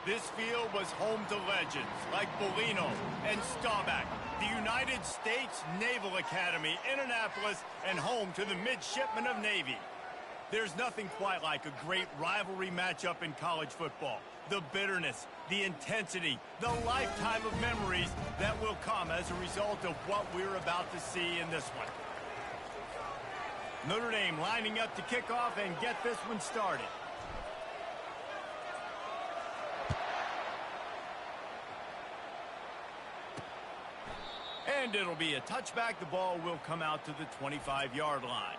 This field was home to legends like Bolino and Staubach, the United States Naval Academy in Annapolis, and home to the Midshipmen of Navy. There's nothing quite like a great rivalry matchup in college football. The bitterness, the intensity, the lifetime of memories that will come as a result of what we're about to see in this one. Notre Dame lining up to kick off and get this one started. And it'll be a touchback. The ball will come out to the 25-yard line.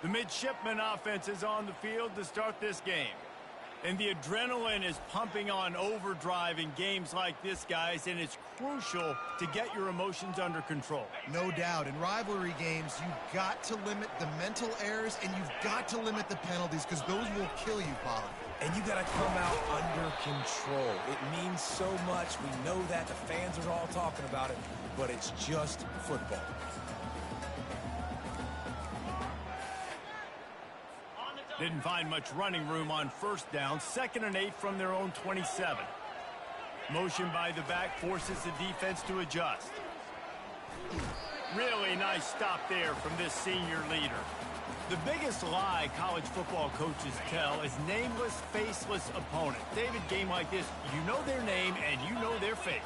The Midshipmen offense is on the field to start this game. And the adrenaline is pumping on overdrive in games like this, guys, and it's crucial to get your emotions under control. No doubt. In rivalry games, you've got to limit the mental errors, and you've got to limit the penalties, because those will kill you, Pollard. And you got to come out under control. It means so much. We know that. The fans are all talking about it, but it's just football. Didn't find much running room on first down. 2nd and 8 from their own 27. Motion by the back forces the defense to adjust. Really nice stop there from this senior leader. The biggest lie college football coaches tell is nameless, faceless opponent. David, game like this, you know their name and you know their face.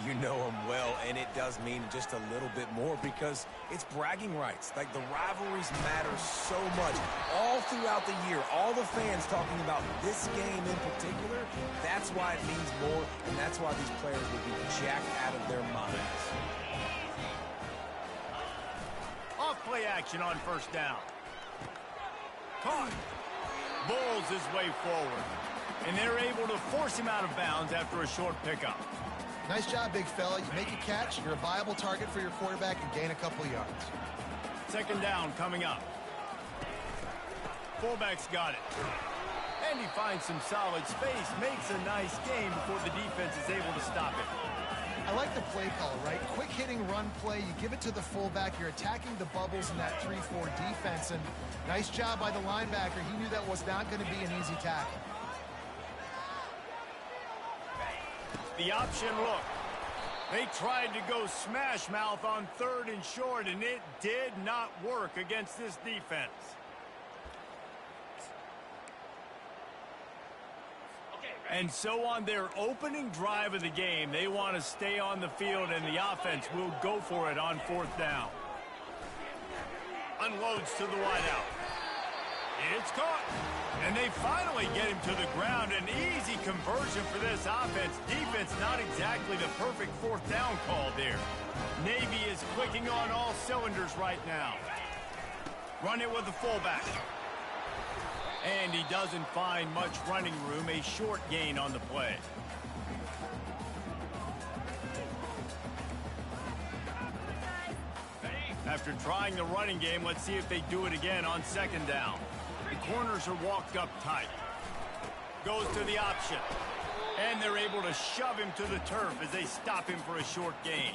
You know them well, and it does mean just a little bit more because it's bragging rights. Like, the rivalries matter so much. All throughout the year, all the fans talking about this game in particular, that's why it means more, and that's why these players will be jacked out of their minds. Off play action on first down. Caught. Bowls his way forward. And they're able to force him out of bounds after a short pickup. Nice job, big fella. You make a catch, you're a viable target for your quarterback, and gain a couple of yards. 2nd down coming up. Fullback's got it. And he finds some solid space, makes a nice game before the defense is able to stop it. I like the play call, right? Quick hitting run play, you give it to the fullback, you're attacking the bubbles in that 3-4 defense, and nice job by the linebacker. He knew that was not going to be an easy tackle. The option look. They tried to go smash mouth on 3rd and short, and it did not work against this defense. And so on their opening drive of the game, they want to stay on the field, and the offense will go for it on 4th down. Unloads to the wideout. It's caught. And they finally get him to the ground. An easy conversion for this offense. Defense not exactly the perfect 4th down call there. Navy is clicking on all cylinders right now. Run it with the fullback. And he doesn't find much running room. A short gain on the play. After trying the running game, let's see if they do it again on 2nd down. The corners are walked up tight. Goes to the option. And they're able to shove him to the turf as they stop him for a short gain.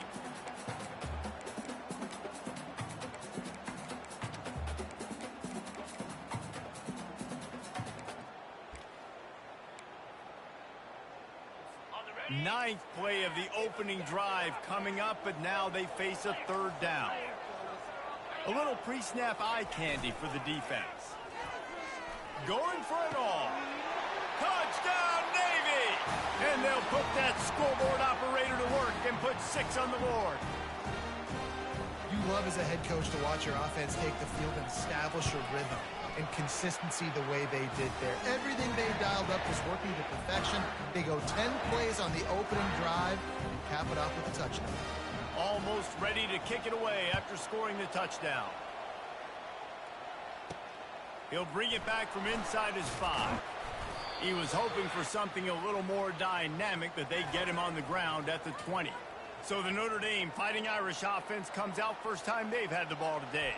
Ninth play of the opening drive coming up, but now they face a 3rd down. A little pre-snap eye candy for the defense. Going for it all. Touchdown, Navy! And they'll put that scoreboard operator to work and put 6 on the board. You love as a head coach to watch your offense take the field and establish a rhythm and consistency the way they did there. Everything they dialed up was working to perfection. They go 10 plays on the opening drive and cap it off with a touchdown. Almost ready to kick it away after scoring the touchdown. He'll bring it back from inside his 5. He was hoping for something a little more dynamic, but they get him on the ground at the 20. So the Notre Dame Fighting Irish offense comes out first time they've had the ball today.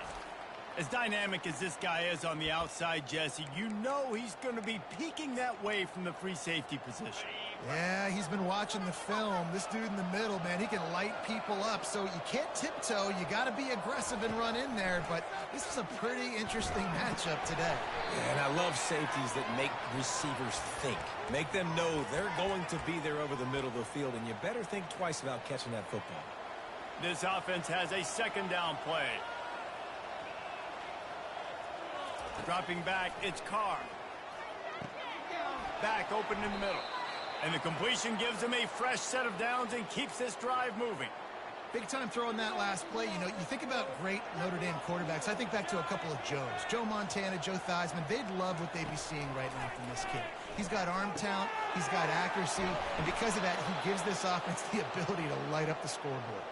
As dynamic as this guy is on the outside, Jesse, you know he's going to be peeking that way from the free safety position. Yeah, he's been watching the film. This dude in the middle, man, he can light people up. So you can't tiptoe. You got to be aggressive and run in there. But this is a pretty interesting matchup today. Yeah, and I love safeties that make receivers think. Make them know they're going to be there over the middle of the field, and you better think twice about catching that football. This offense has a second down play. Dropping back, it's Carr. Back open in the middle. And the completion gives him a fresh set of downs and keeps this drive moving. Big time throw in that last play. You know, you think about great Notre Dame quarterbacks. I think back to a couple of Joes. Joe Montana, Joe Theismann. They'd love what they'd be seeing right now from this kid. He's got arm talent. He's got accuracy. And because of that, he gives this offense the ability to light up the scoreboard.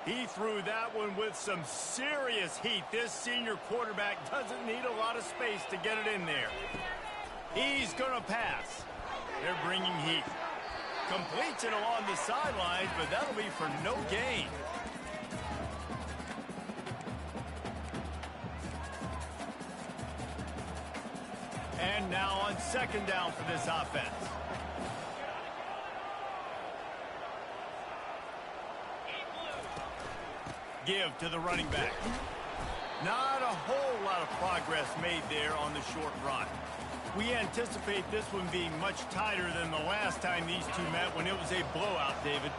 He threw that one with some serious heat. This senior quarterback doesn't need a lot of space to get it in there. He's going to pass. They're bringing heat. Completes it along the sidelines, but that'll be for no gain. And now on second down for this offense. Give to the running back. Not a whole lot of progress made there on the short run. We anticipate this one being much tighter than the last time these two met when it was a blowout, David.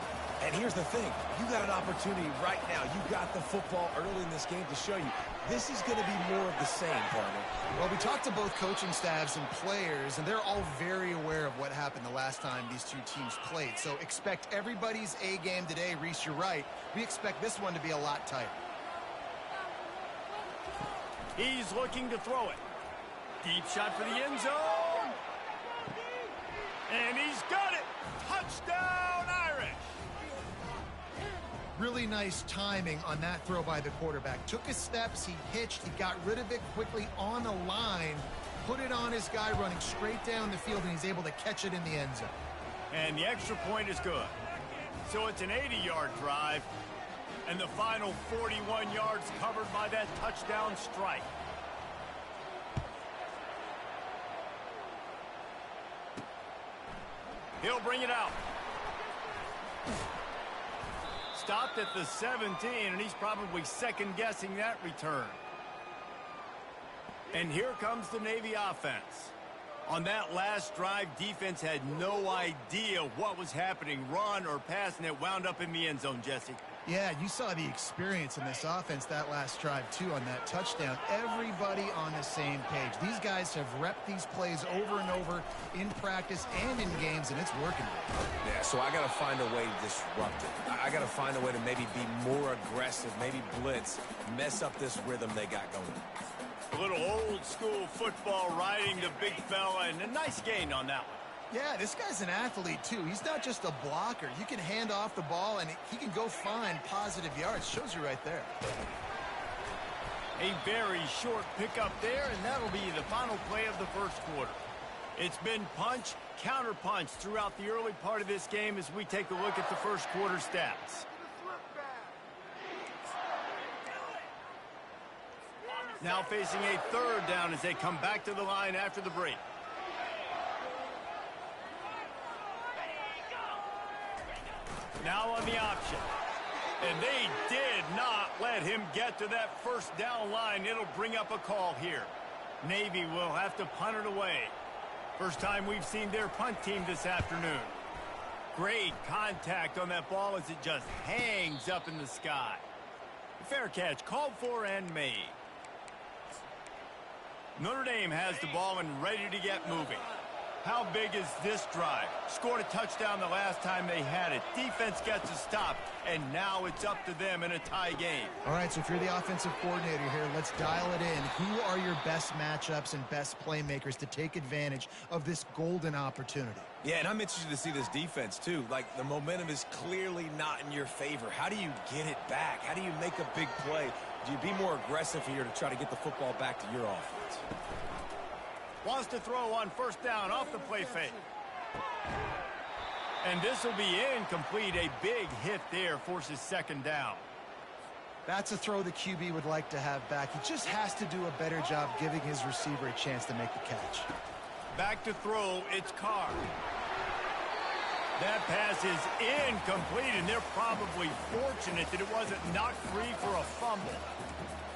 And here's the thing. You got an opportunity right now. You got the football early in this game to show you this is going to be more of the same, partner. Well, we talked to both coaching staffs and players, and they're all very aware of what happened the last time these two teams played. So expect everybody's A game today. Reese, you're right. We expect this one to be a lot tighter. He's looking to throw it. Deep shot for the end zone. And he's got it. Touchdown, Irish. Really nice timing on that throw by the quarterback. Took his steps, he hitched, he got rid of it quickly on the line, put it on his guy running straight down the field, and he's able to catch it in the end zone. And the extra point is good. So it's an 80-yard drive, and the final 41 yards covered by that touchdown strike. He'll bring it out. Stopped at the 17, and he's probably second-guessing that return. And here comes the Navy offense. On that last drive, defense had no idea what was happening, run or pass, and it wound up in the end zone, Jesse. Yeah, you saw the experience in this offense that last drive, too, on that touchdown. Everybody on the same page. These guys have repped these plays over and over in practice and in games, and it's working. Yeah, so I got to find a way to disrupt it. I got to find a way to maybe be more aggressive, maybe blitz, mess up this rhythm they got going. A little old-school football riding the big fella, and a nice gain on that one. Yeah, this guy's an athlete, too. He's not just a blocker. You can hand off the ball, and he can go find positive yards. Shows you right there. A very short pickup there, and that'll be the final play of the first quarter. It's been punch, counter punch throughout the early part of this game as we take a look at the first quarter stats. Now facing a third down as they come back to the line after the break. Now on the option. And they did not let him get to that first down line. It'll bring up a call here. Navy will have to punt it away. First time we've seen their punt team this afternoon. Great contact on that ball as it just hangs up in the sky. Fair catch called for and made. Notre Dame has the ball and ready to get moving. How big is this drive? Scored a touchdown the last time they had it. Defense gets a stop, and now it's up to them in a tie game. All right, so if you're the offensive coordinator here, let's dial it in. Who are your best matchups and best playmakers to take advantage of this golden opportunity? Yeah, and I'm interested to see this defense, too. Like, the momentum is clearly not in your favor. How do you get it back? How do you make a big play? Do you be more aggressive here to try to get the football back to your offense? Wants to throw on first down off the play fake. And this will be incomplete. A big hit there forces second down. That's a throw the QB would like to have back. He just has to do a better job giving his receiver a chance to make the catch. Back to throw, it's Carr. That pass is incomplete, and they're probably fortunate that it wasn't knocked free for a fumble.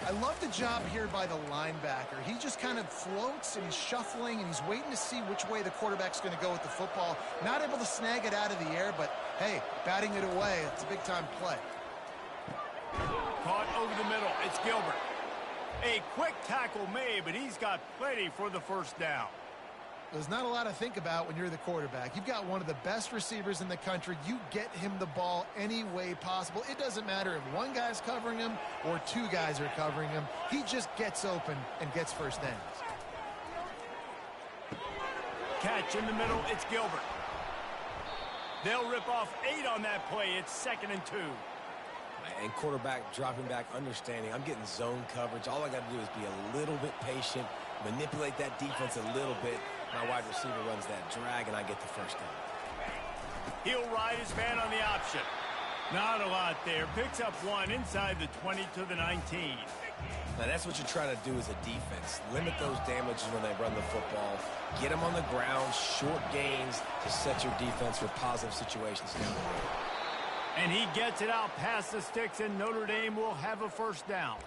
I love the job here by the linebacker. He just kind of floats and he's shuffling and he's waiting to see which way the quarterback's going to go with the football. Not able to snag it out of the air, but hey, batting it away, it's a big-time play. Caught over the middle, it's Gilbert. A quick tackle made, but he's got plenty for the first down. There's not a lot to think about when you're the quarterback. You've got one of the best receivers in the country. You get him the ball any way possible. It doesn't matter if one guy's covering him or two guys are covering him. He just gets open and gets first downs. Catch in the middle, it's Gilbert. They'll rip off 8 on that play. It's 2nd and 2. And quarterback dropping back, understanding I'm getting zone coverage. All I got to do is be a little bit patient, manipulate that defense a little bit. My wide receiver runs that drag, and I get the first down. He'll ride his man on the option. Not a lot there. Picks up 1 inside the 20 to the 19. Now, that's what you're trying to do as a defense. Limit those damages when they run the football. Get them on the ground, short gains to set your defense for positive situations down the road. And he gets it out past the sticks, and Notre Dame will have a first down.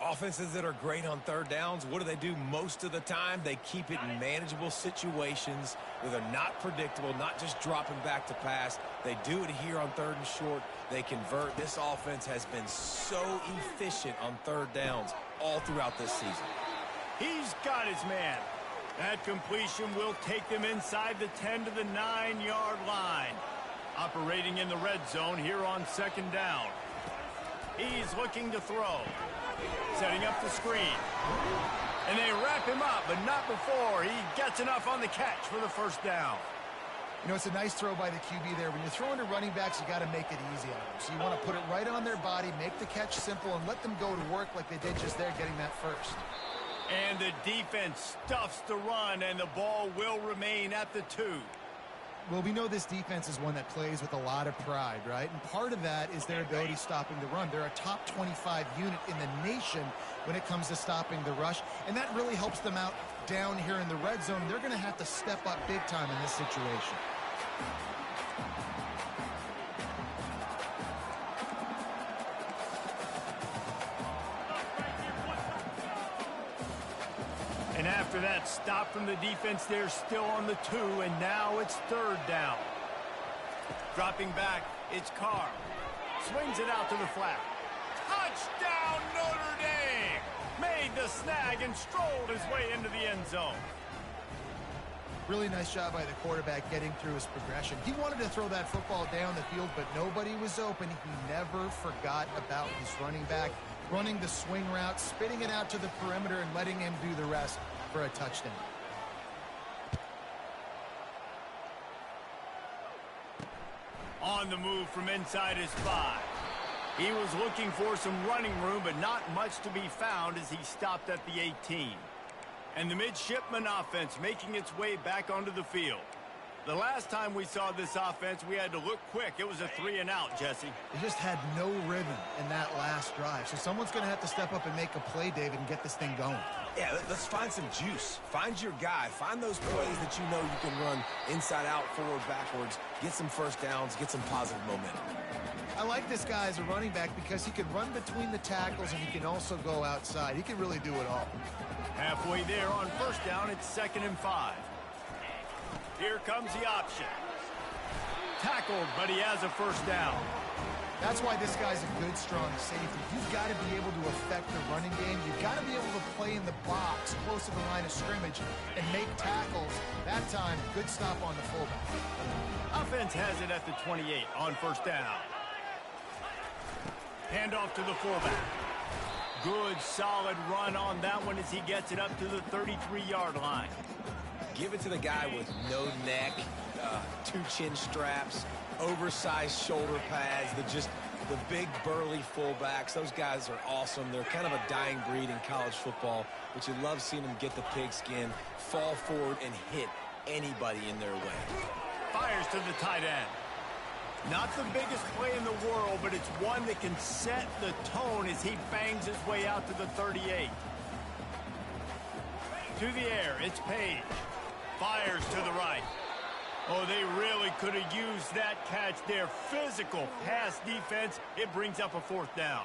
Offenses that are great on third downs, what do? Most of the time, they keep it in manageable situations where they're not predictable, not just dropping back to pass. They do it here on 3rd and short. They convert. This offense has been so efficient on third downs all throughout this season. He's got his man. That completion will take them inside the 10 to the 9-yard line. Operating in the red zone here on 2nd down. He's looking to throw. Setting up the screen. And they wrap him up, but not before he gets enough on the catch for the first down. You know, it's a nice throw by the QB there. When you're throwing to running backs, you got to make it easy on them. So you want to put it right on their body, make the catch simple, and let them go to work like they did just there, getting that first. And the defense stuffs the run, and the ball will remain at the 2. Well, we know this defense is one that plays with a lot of pride, right? And part of that is their ability stopping the run. They're a top 25 unit in the nation when it comes to stopping the rush, and that really helps them out down here in the red zone. They're going to have to step up big time in this situation. And after that stop from the defense, they're still on the 2, and now it's 3rd down. Dropping back, it's Carr. Swings it out to the flat. Touchdown, Notre Dame! Made the snag and strolled his way into the end zone. Really nice job by the quarterback getting through his progression. He wanted to throw that football down the field, but nobody was open. He never forgot about his running back, running the swing route, spitting it out to the perimeter, and letting him do the rest for a touchdown. On the move from inside his 5. He was looking for some running room, but not much to be found as he stopped at the 18. And the midshipman offense making its way back onto the field. The last time we saw this offense, we had to look quick. It was a 3-and-out, Jesse. They just had no rhythm in that last drive. So someone's going to have to step up and make a play, David, and get this thing going. Yeah, let's find some juice. Find your guy. Find those plays that you know you can run inside out, forward, backwards. Get some first downs. Get some positive momentum. I like this guy as a running back because he can run between the tackles and he can also go outside. He can really do it all. Halfway there on first down, it's 2nd and 5. Here comes the option. Tackled, but he has a first down. That's why this guy's a good, strong safety. You've got to be able to affect the running game. You've got to be able to play in the box close to the line of scrimmage and make tackles. That time, good stop on the fullback. Offense has it at the 28 on first down. Handoff to the fullback. Good, solid run on that one as he gets it up to the 33-yard line. Give it to the guy with no neck, 2 chin straps, oversized shoulder pads, the big burly fullbacks. Those guys are awesome. They're kind of a dying breed in college football, but you love seeing them get the pigskin, fall forward, and hit anybody in their way. Fires to the tight end. Not the biggest play in the world, but it's one that can set the tone as he bangs his way out to the 38. To the air, it's Page. Fires to the right. Oh, they really could have used that catch there. Physical pass defense. It brings up a fourth down.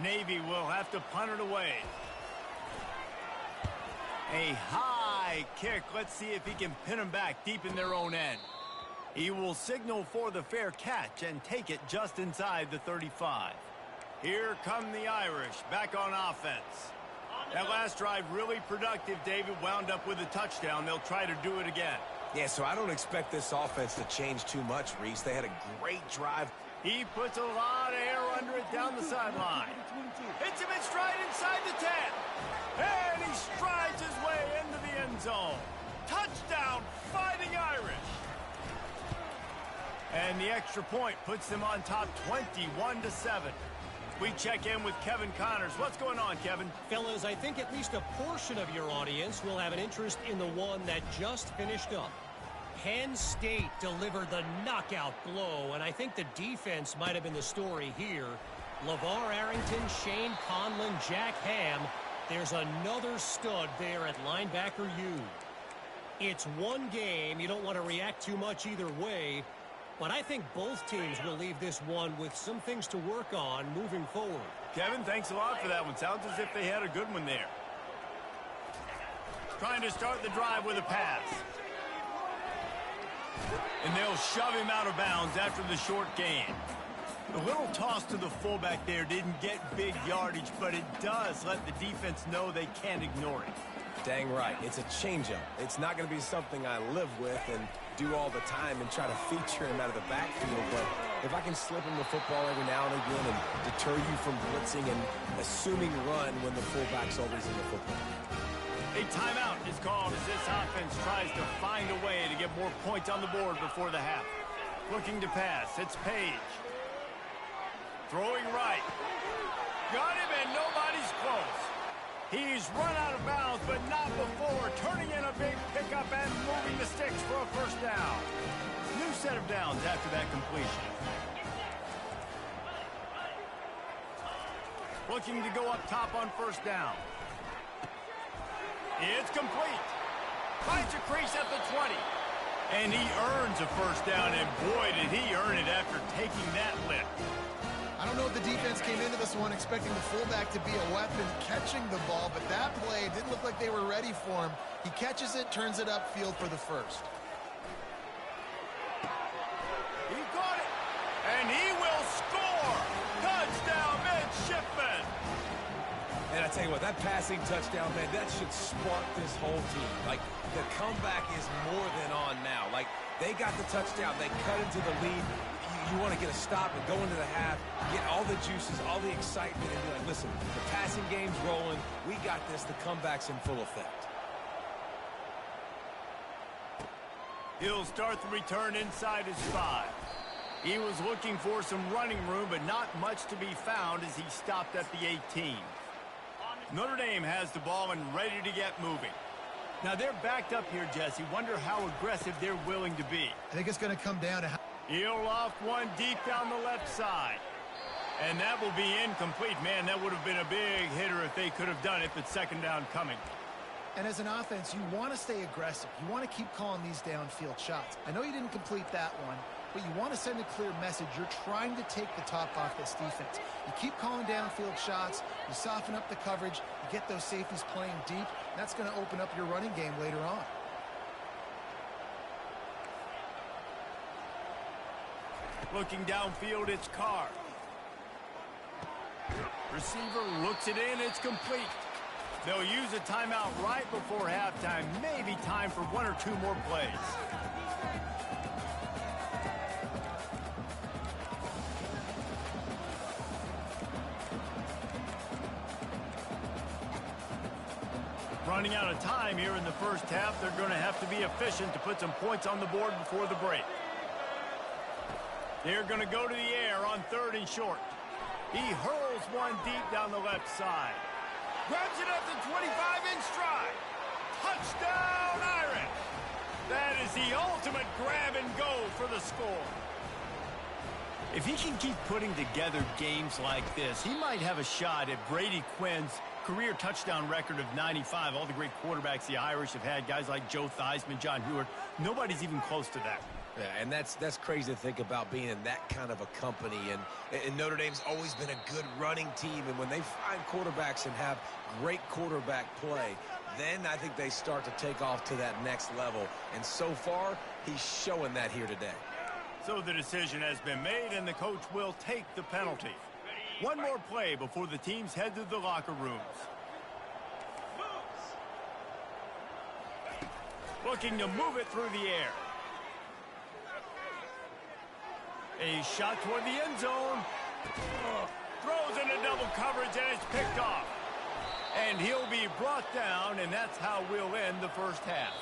Navy will have to punt it away. A high kick. Let's see if he can pin them back deep in their own end. He will signal for the fair catch and take it just inside the 35. Here come the Irish back on offense. That last drive really productive, David. Wound up with a touchdown. They'll try to do it again. Yeah, so I don't expect this offense to change too much, Reese. They had a great drive. He puts a lot of air under it down the sideline. Hits him in stride inside the 10. And he strides his way into the end zone. Touchdown, Fighting Irish. And the extra point puts them on top 21-7. We check in with Kevin Connors. What's going on, Kevin? Fellas, I think at least a portion of your audience will have an interest in the one that just finished up. Penn State delivered the knockout blow, and I think the defense might have been the story here. LeVar Arrington, Shane Conlon, Jack Ham. There's another stud there at linebacker U. It's one game. You don't want to react too much either way. But I think both teams will leave this one with some things to work on moving forward. Kevin, thanks a lot for that one. Sounds as if they had a good one there. Trying to start the drive with a pass. And they'll shove him out of bounds after the short gain. The little toss to the fullback there didn't get big yardage, but it does let the defense know they can't ignore it. Dang right. It's a changeup. It's not going to be something I live with and do all the time and try to feature him out of the backfield. But if I can slip him the football every now and again and deter you from blitzing and assuming run when the fullback's always in the football. A timeout is called as this offense tries to find a way to get more points on the board before the half. Looking to pass. It's Page. Throwing right. Got him and nobody's close. He's run out of bounds, but not before. Turning in a big pickup and moving the sticks for a first down. New set of downs after that completion. Looking to go up top on first down. It's complete. Finds a crease at the 20. And he earns a first down, and boy, did he earn it after taking that lift. I don't know if the defense came into this one expecting the fullback to be a weapon catching the ball, but that play didn't look like they were ready for him. He catches it, turns it upfield for the first. He caught it, and he will score. Touchdown, midshipman. And I tell you what, that passing touchdown, man, that should spark this whole team. Like, the comeback is more than on now. Like, they got the touchdown. They cut into the lead. You want to get a stop and go into the half, get all the juices, all the excitement, and be like, listen, the passing game's rolling. We got this. The comeback's in full effect. He'll start the return inside his 5. He was looking for some running room, but not much to be found as he stopped at the 18. Notre Dame has the ball and ready to get moving. Now they're backed up here, Jesse. Wonder how aggressive they're willing to be. I think it's going to come down to how... He'll loft one deep down the left side. And that will be incomplete. Man, that would have been a big hitter if they could have done it, but second down coming. And as an offense, you want to stay aggressive. You want to keep calling these downfield shots. I know you didn't complete that one, but you want to send a clear message. You're trying to take the top off this defense. You keep calling downfield shots. You soften up the coverage. You get those safeties playing deep. That's going to open up your running game later on. Looking downfield, it's Carr. Receiver looks it in. It's complete. They'll use a timeout right before halftime. Maybe time for one or two more plays. Running out of time here in the first half. They're going to have to be efficient to put some points on the board before the break. They're going to go to the air on 3rd and short. He hurls one deep down the left side. Grabs it at the 25 in stride. Touchdown, Irish. That is the ultimate grab and go for the score. If he can keep putting together games like this, he might have a shot at Brady Quinn's career touchdown record of 95. All the great quarterbacks the Irish have had, guys like Joe Theismann, John Hewart, nobody's even close to that. Yeah, and that's crazy to think about being in that kind of a company. And Notre Dame's always been a good running team. And when they find quarterbacks and have great quarterback play, then I think they start to take off to that next level. And so far, he's showing that here today. So the decision has been made, and the coach will take the penalty. One more play before the teams head to the locker rooms. Looking to move it through the air. A shot toward the end zone. Throws into double coverage, and it's picked off. And he'll be brought down, and that's how we'll end the first half.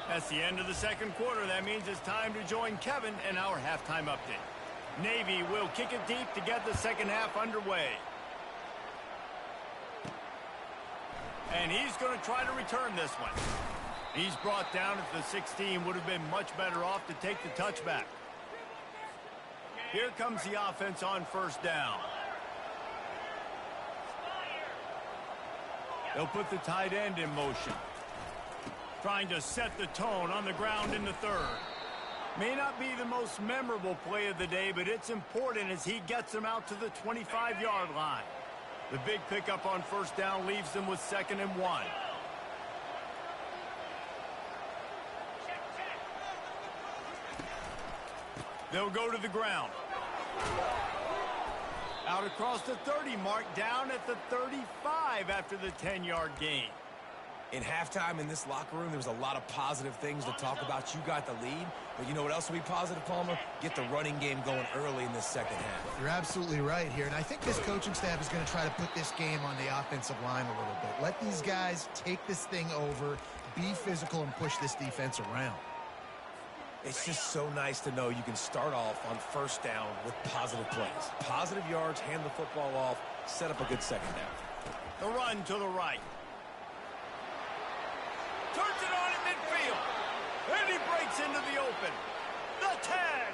That's the end of the second quarter. That means it's time to join Kevin in our halftime update. Navy will kick it deep to get the second half underway. And he's going to try to return this one. He's brought down at the 16. Would have been much better off to take the touchback. Here comes the offense on first down. They'll put the tight end in motion. Trying to set the tone on the ground in the third. May not be the most memorable play of the day, but it's important as he gets them out to the 25-yard line. The big pickup on first down leaves them with 2nd and 1. They'll go to the ground. Out across the 30 mark, down at the 35 after the 10-yard gain. In halftime in this locker room, there was a lot of positive things to talk about. You got the lead, but you know what else will be positive, Palmer? Get the running game going early in this second half. You're absolutely right here, and I think this coaching staff is going to try to put this game on the offensive line a little bit. Let these guys take this thing over, be physical, and push this defense around. It's just so nice to know you can start off on first down with positive plays. Positive yards, hand the football off, set up a good second down. The run to the right. Turns it on in midfield. And he breaks into the open. The tag.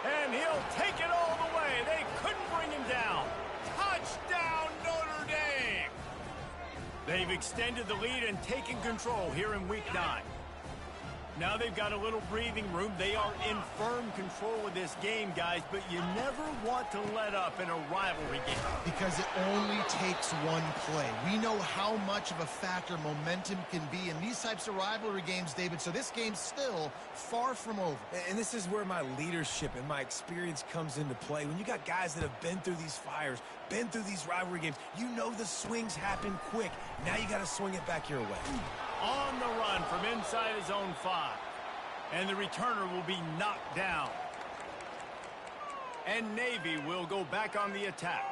And he'll take it all the way. They couldn't bring him down. Touchdown, Notre Dame. They've extended the lead and taken control here in Week 9. Now they've got a little breathing room. They are in firm control of this game, guys, but you never want to let up in a rivalry game. Because it only takes one play. We know how much of a factor momentum can be in these types of rivalry games, David, so this game's still far from over. And this is where my leadership and my experience comes into play. When you got guys that have been through these fires, been through these rivalry games, you know the swings happen quick. Now you got to swing it back your way. On the run from inside his own 5. And the returner will be knocked down. And Navy will go back on the attack.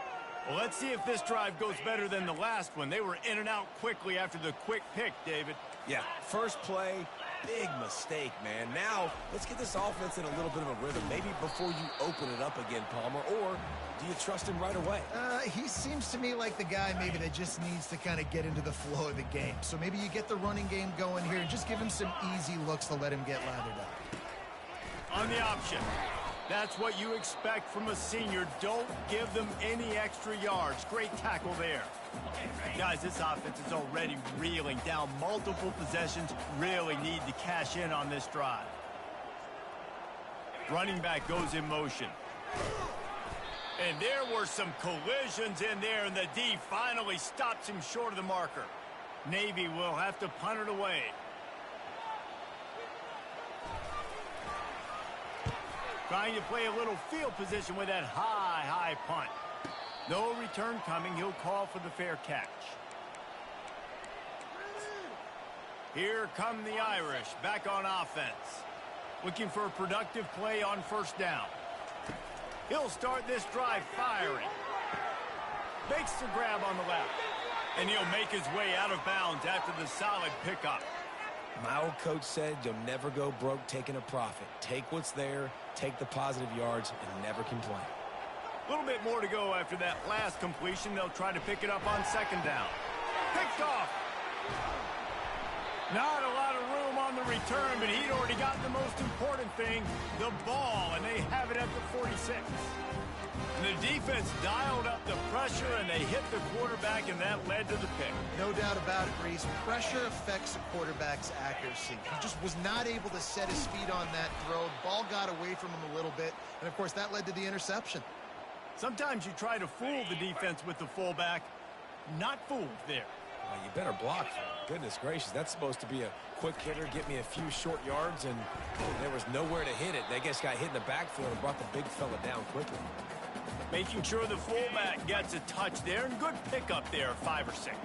Well, let's see if this drive goes better than the last one. They were in and out quickly after the quick pick, David. Yeah, first play, big mistake, man. Now, let's get this offense in a little bit of a rhythm. Maybe before you open it up again, Palmer, or do you trust him right away? He seems to me like the guy maybe that just needs to kind of get into the flow of the game. So maybe you get the running game going here and just give him some easy looks to let him get lathered up. On the option. That's what you expect from a senior. Don't give them any extra yards. Great tackle there. Guys, this offense is already reeling down multiple possessions. Really need to cash in on this drive. Running back goes in motion. And there were some collisions in there, and the D finally stops him short of the marker. Navy will have to punt it away. Trying to play a little field position with that high punt. No return coming. He'll call for the fair catch. Here come the Irish back on offense. Looking for a productive play on first down. He'll start this drive firing. Makes the grab on the left. And he'll make his way out of bounds after the solid pickup. My old coach said you'll never go broke taking a profit. Take what's there, take the positive yards, and never complain. A little bit more to go after that last completion. They'll try to pick it up on second down. Picked off. Not a lot of room on the return, but he'd already gotten the most important thing, the ball, and they have it at the 46. And the defense dialed up the pressure, and they hit the quarterback, and that led to the pick. No doubt about it, Reese. Pressure affects a quarterback's accuracy. He just was not able to set his feet on that throw. Ball got away from him a little bit, and, of course, that led to the interception. Sometimes you try to fool the defense with the fullback. Not fooled there. Well, you better block. Goodness gracious, that's supposed to be a quick hitter, get me a few short yards, and there was nowhere to hit it. They just got hit in the backfield and brought the big fella down quickly. Making sure the fullback gets a touch there, and good pickup there, 5 or 6.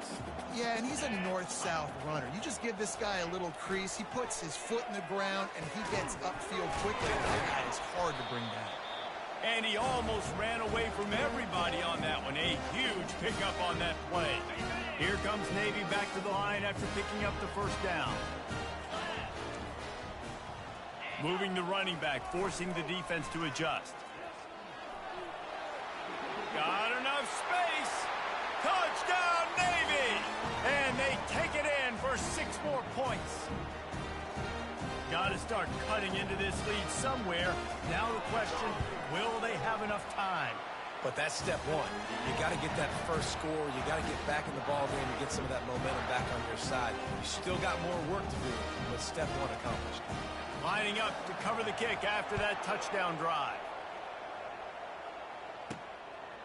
Yeah, and he's a north-south runner. You just give this guy a little crease, he puts his foot in the ground, and he gets upfield quickly. That guy is hard to bring down. And he almost ran away from everybody on that one. A huge pickup on that play. Here comes Navy back to the line after picking up the first down. Moving the running back, forcing the defense to adjust. Got enough space. Touchdown, Navy! And they take it in for 6 more points. Got to start cutting into this lead somewhere. Now the question, will they have enough time? But that's step one. You got to get that first score. You got to get back in the ball game and get some of that momentum back on your side. You still got more work to do, but step one accomplished. Lining up to cover the kick after that touchdown drive.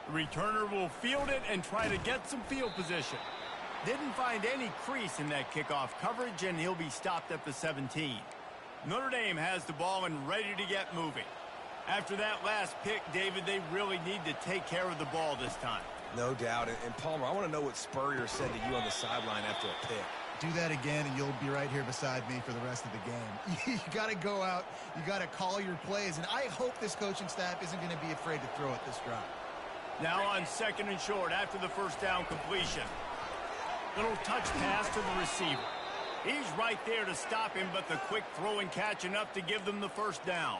The returner will field it and try to get some field position. Didn't find any crease in that kickoff coverage, and he'll be stopped at the 17. Notre Dame has the ball and ready to get moving. After that last pick, David, they really need to take care of the ball this time. No doubt. And Palmer, I want to know what Spurrier said to you on the sideline after a pick. Do that again, and you'll be right here beside me for the rest of the game. You got to go out. You got to call your plays, and I hope this coaching staff isn't going to be afraid to throw it this drive. Now on 2nd and short after the first down completion. Little touch pass to the receiver. He's right there to stop him, but the quick throw and catch enough to give them the first down.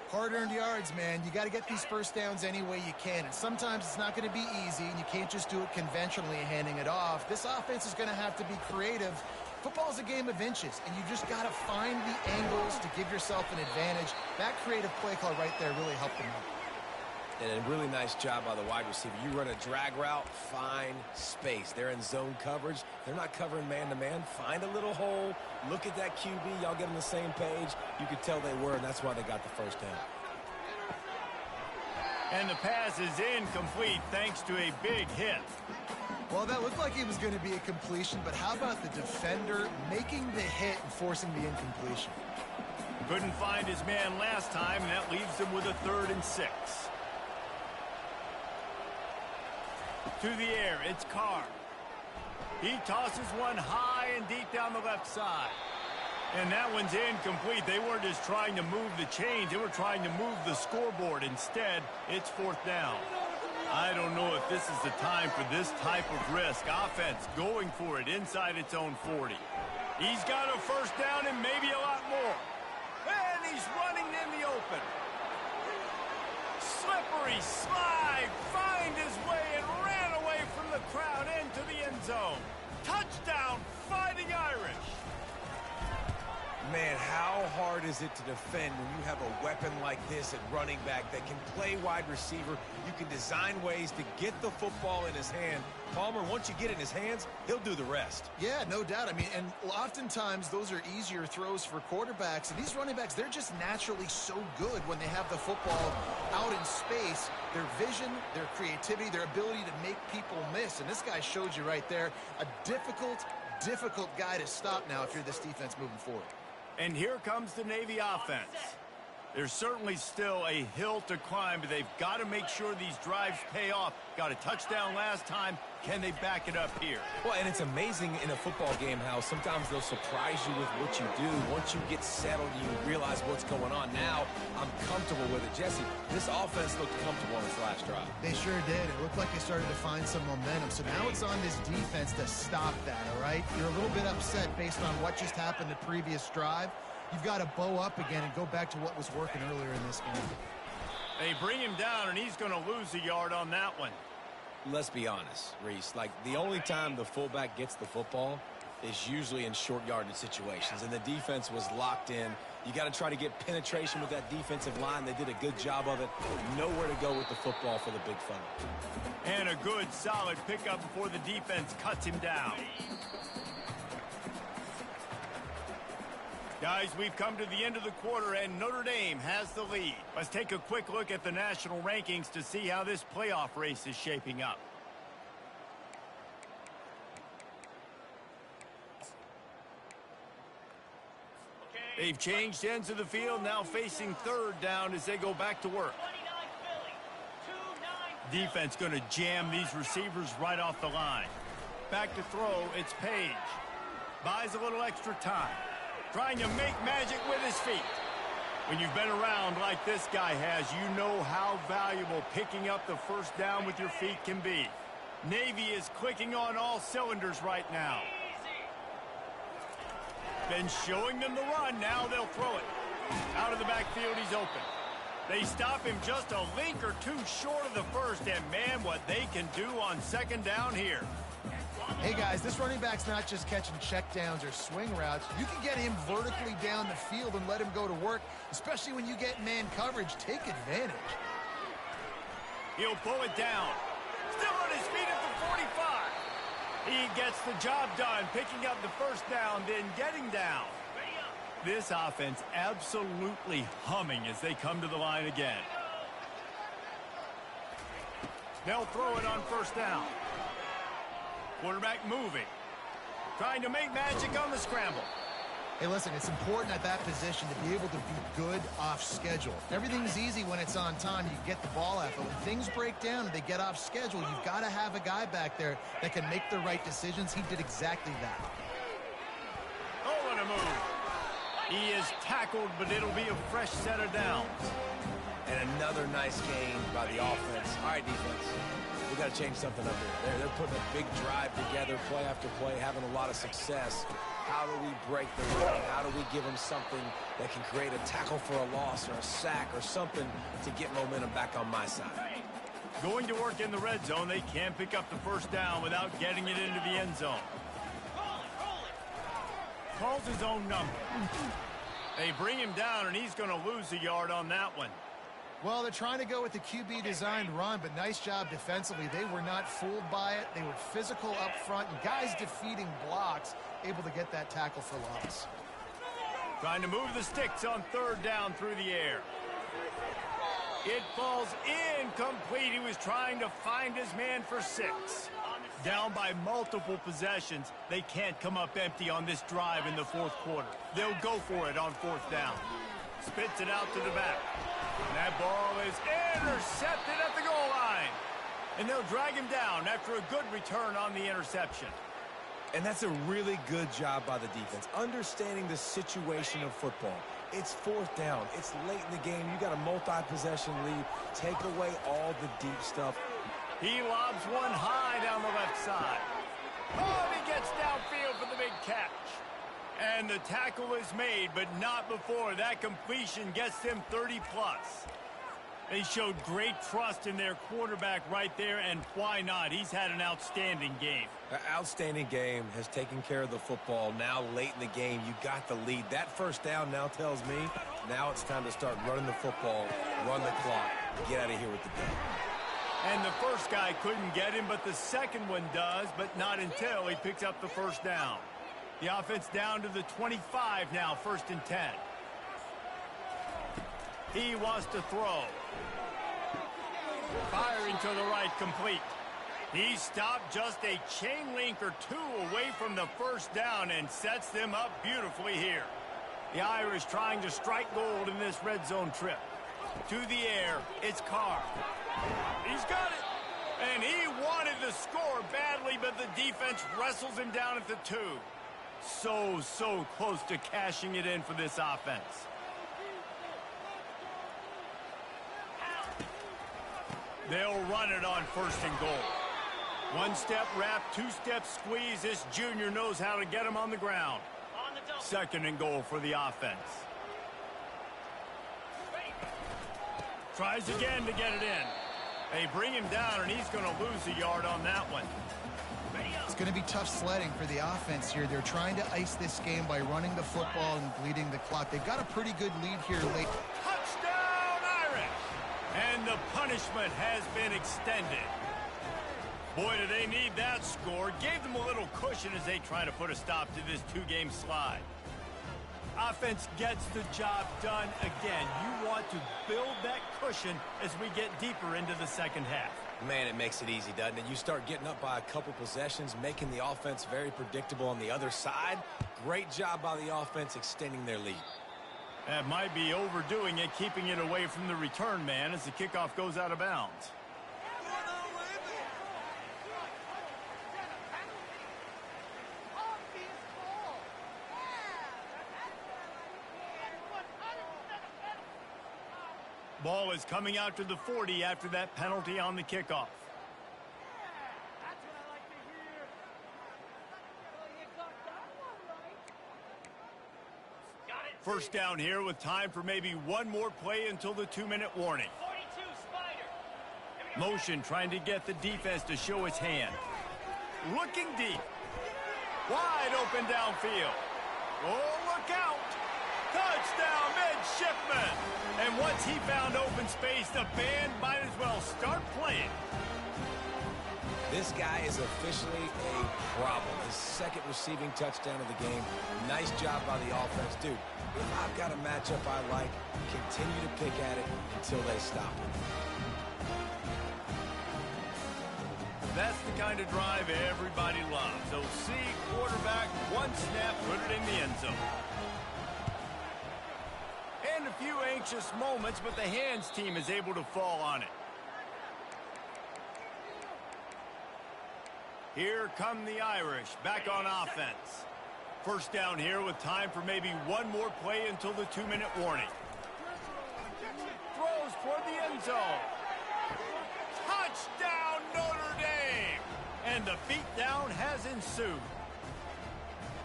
Hard-earned yards, man. You got to get these first downs any way you can, and sometimes it's not going to be easy, and you can't just do it conventionally handing it off. This offense is going to have to be creative. Football is a game of inches, and you just got to find the angles to give yourself an advantage. That creative play call right there really helped them out. And a really nice job by the wide receiver. You run a drag route, find space. They're in zone coverage. They're not covering man-to-man. Find a little hole. Look at that QB. Y'all get on the same page. You could tell they were, and that's why they got the first down. And the pass is incomplete thanks to a big hit. Well, that looked like it was going to be a completion, but how about the defender making the hit and forcing the incompletion? Couldn't find his man last time, and that leaves him with a 3rd and 6. To the air, it's Carr. He tosses one high and deep down the left side. And that one's incomplete. They weren't just trying to move the chains. They were trying to move the scoreboard. Instead, it's 4th down. I don't know if this is the time for this type of risk. Offense going for it inside its own 40. He's got a first down and maybe a lot more. And he's running in the open. Slippery slide, find his way and ran away from the crowd into the end zone. Touchdown, Fighting Irish. Man, how hard is it to defend when you have a weapon like this at running back that can play wide receiver? You can design ways to get the football in his hand. Palmer, once you get it in his hands, he'll do the rest. Yeah, no doubt. I mean, and oftentimes those are easier throws for quarterbacks. And these running backs, they're just naturally so good when they have the football out in space. Their vision, their creativity, their ability to make people miss. And this guy showed you right there, a difficult guy to stop now if you're this defense moving forward. And here comes the Navy offense. There's certainly still a hill to climb, but they've got to make sure these drives pay off. Got a touchdown last time. Can they back it up here? Well, and it's amazing in a football game how sometimes they'll surprise you with what you do. Once you get settled, you realize what's going on. Now, I'm comfortable with it. Jesse, this offense looked comfortable on this last drive. They sure did. It looked like they started to find some momentum. So now it's on this defense to stop that, all right? You're a little bit upset based on what just happened the previous drive. You've got to bow up again and go back to what was working earlier in this game. They bring him down, and he's going to lose a yard on that one. Let's be honest, Reese. Like, the only time the fullback gets the football is usually in short yardage situations, and the defense was locked in. You got to try to get penetration with that defensive line. They did a good job of it. Nowhere to go with the football for the big fella. And a good, solid pickup before the defense cuts him down. Guys, we've come to the end of the quarter, and Notre Dame has the lead. Let's take a quick look at the national rankings to see how this playoff race is shaping up. They've changed ends of the field, now facing third down as they go back to work. Defense going to jam these receivers right off the line. Back to throw, it's Page. Buys a little extra time. Trying to make magic with his feet. When you've been around like this guy has, you know how valuable picking up the first down with your feet can be. Navy is clicking on all cylinders right now. Been showing them the run, now they'll throw it. Out of the backfield, he's open. They stop him just a link or two short of the first, and man, what they can do on second down here. Hey guys, this running back's not just catching checkdowns or swing routes. You can get him vertically down the field and let him go to work, especially when you get man coverage. Take advantage. He'll pull it down. Still on his feet at the 45. He gets the job done, picking up the first down, then getting down. This offense absolutely humming as they come to the line again. They'll throw it on first down. Quarterback moving. Trying to make magic on the scramble. Hey, listen, it's important at that position to be able to be good off schedule. Everything's easy when it's on time. You get the ball out. But when things break down and they get off schedule, you've got to have a guy back there that can make the right decisions. He did exactly that. Oh, what a move. He is tackled, but it'll be a fresh set of downs. And another nice gain by the offense. All right, defense. We got to change something up here. They're putting a big drive together, play after play, having a lot of success. How do we break the rhythm? How do we give them something that can create a tackle for a loss or a sack or something to get momentum back on my side? Going to work in the red zone, they can't pick up the first down without getting it into the end zone. Calls his own number. They bring him down, and he's going to lose a yard on that one. Well, they're trying to go with the QB-designed run, but nice job defensively. They were not fooled by it. They were physical up front, and guys defeating blocks, able to get that tackle for loss. Trying to move the sticks on third down through the air. It falls incomplete. He was trying to find his man for 6. Down by multiple possessions, they can't come up empty on this drive in the fourth quarter. They'll go for it on fourth down. Spits it out to the back. And that ball is intercepted at the goal line. And they'll drag him down after a good return on the interception. And that's a really good job by the defense, understanding the situation of football. It's fourth down. It's late in the game. You got a multi-possession lead. Take away all the deep stuff. He lobs one high down the left side. Oh, and he gets downfield for the big catch. And the tackle is made, but not before that completion gets them 30-plus. They showed great trust in their quarterback right there, and why not? He's had an outstanding game. An outstanding game, has taken care of the football. Now, late in the game, you got the lead. That first down now tells me now it's time to start running the football, run the clock, get out of here with the day. And the first guy couldn't get him, but the second one does, but not until he picks up the first down. The offense down to the 25 now, 1st and 10. He wants to throw. Firing to the right, complete. He stopped just a chain link or two away from the first down and sets them up beautifully here. The Irish trying to strike gold in this red zone trip. To the air, it's Carr. He's got it. And he wanted to score badly, but the defense wrestles him down at the 2. So close to cashing it in for this offense. They'll run it on 1st and goal. 1-step wrap, 2-step squeeze. This junior knows how to get him on the ground. 2nd and goal for the offense. Tries again to get it in. They bring him down, and he's going to lose a yard on that one. It's going to be tough sledding for the offense here. They're trying to ice this game by running the football and bleeding the clock. They've got a pretty good lead here late. Touchdown, Irish! And the punishment has been extended. Boy, do they need that score. Gave them a little cushion as they try to put a stop to this two-game slide. Offense gets the job done again. You want to build that cushion as we get deeper into the second half. Man, it makes it easy, doesn't it? You start getting up by a couple possessions, making the offense very predictable on the other side. Great job by the offense extending their lead. That might be overdoing it, keeping it away from the return man as the kickoff goes out of bounds. Ball is coming out to the 40 after that penalty on the kickoff. First down here with time for maybe one more play until the 2-minute warning. Motion trying to get the defense to show its hand. Looking deep. Wide open downfield. Oh, look out. Touchdown, midshipman. And once he found open space, the band might as well start playing. This guy is officially a problem. His second receiving touchdown of the game. Nice job by the offense. Dude, if I've got a matchup I like, continue to pick at it until they stop it. That's the kind of drive everybody loves. So see, quarterback, one snap, put it in the end zone. And a few anxious moments, but the hands team is able to fall on it. Here come the Irish, back on offense. First down here with time for maybe one more play until the 2-minute warning. Throws toward the end zone. Touchdown, Notre Dame! And the beatdown has ensued.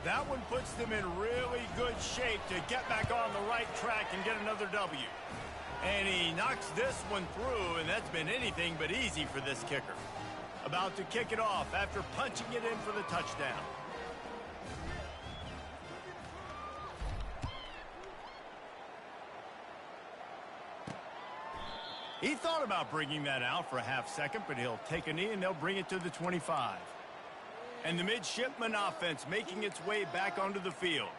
That one puts them in really good shape to get back on the right track and get another W. And he knocks this one through, and that's been anything but easy for this kicker. About to kick it off after punching it in for the touchdown. He thought about bringing that out for a half second, but he'll take a knee and they'll bring it to the 25. And the midshipman offense making its way back onto the field.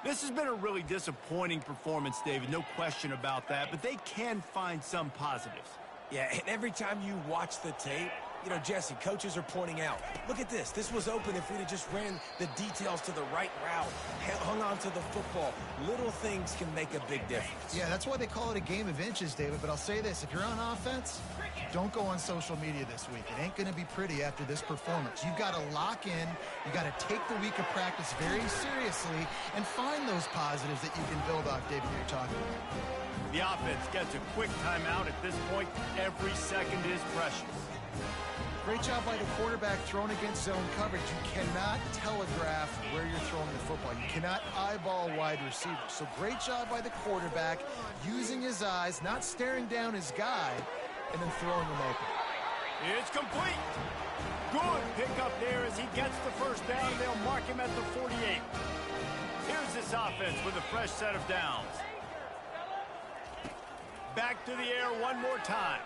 This has been a really disappointing performance, David, no question about that, but they can find some positives. Yeah, and every time you watch the tape, you know, Jesse, coaches are pointing out, look at this. This was open if we'd have just ran the details to the right route, hung on to the football. Little things can make a big difference. Yeah, that's why they call it a game of inches, David. But I'll say this, if you're on offense, don't go on social media this week. It ain't going to be pretty after this performance. You've got to lock in. You've got to take the week of practice very seriously and find those positives that you can build off, David, that you're talking about. The offense gets a quick timeout at this point. Every second is precious. Great job by the quarterback thrown against zone coverage. You cannot telegraph where you're throwing the football. You cannot eyeball wide receivers. So great job by the quarterback using his eyes, not staring down his guy, and then throwing him open. It's complete. Good pickup there as he gets the first down. They'll mark him at the 48. Here's this offense with a fresh set of downs. Back to the air one more time.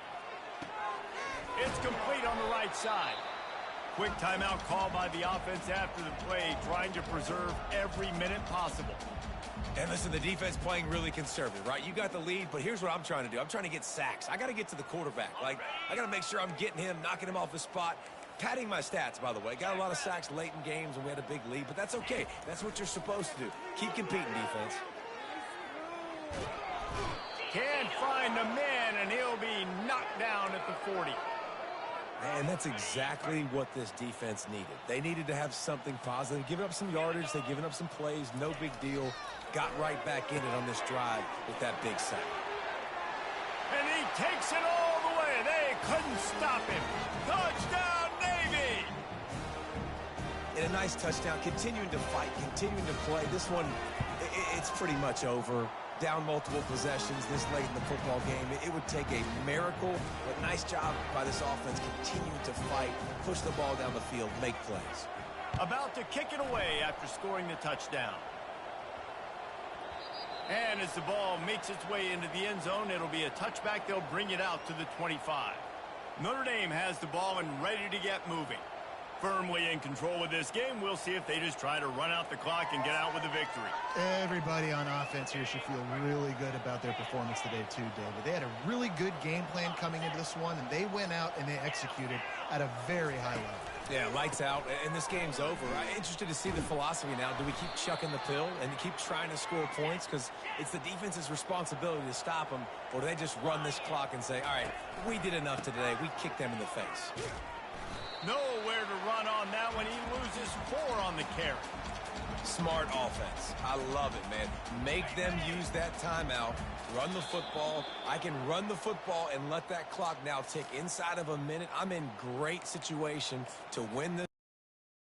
It's complete on the right side. Quick timeout call by the offense after the play, trying to preserve every minute possible. And listen, the defense playing really conservative, right? You got the lead, but here's what I'm trying to do. I'm trying to get sacks. I got to get to the quarterback. Like, I got to make sure I'm getting him, knocking him off his spot. Padding my stats, by the way. Got a lot of sacks late in games when we had a big lead, but that's okay. That's what you're supposed to do. Keep competing, defense. Can't find the man, and he'll be knocked down at the 40. And that's exactly what this defense needed. They needed to have something positive. Giving up some yardage, they've given up some plays, no big deal. Got right back in it on this drive with that big sack. And he takes it all the way. They couldn't stop him. Touchdown, Navy! And a nice touchdown, continuing to fight, continuing to play. This one, it's pretty much over. down multiple possessions this late in the football game. It would take a miracle, but nice job by this offense continuing to fight, push the ball down the field, make plays. About to kick it away after scoring the touchdown. And as the ball makes its way into the end zone, it'll be a touchback. They'll bring it out to the 25. Notre Dame has the ball and ready to get moving. Firmly in control of this game. We'll see if they just try to run out the clock and get out with a victory. Everybody on offense here should feel really good about their performance today too, David. They had a really good game plan coming into this one, and they went out and they executed at a very high level. Yeah, lights out, and this game's over. I'm interested to see the philosophy now. Do we keep chucking the pill and keep trying to score points because it's the defense's responsibility to stop them, or do they just run this clock and say, all right, we did enough today. We kicked them in the face. Nowhere to run on that when he loses 4 on the carry. Smart offense. I love it, man. Make them use that timeout. Run the football. I can run the football and let that clock now tick inside of a minute. I'm in great situation to win this.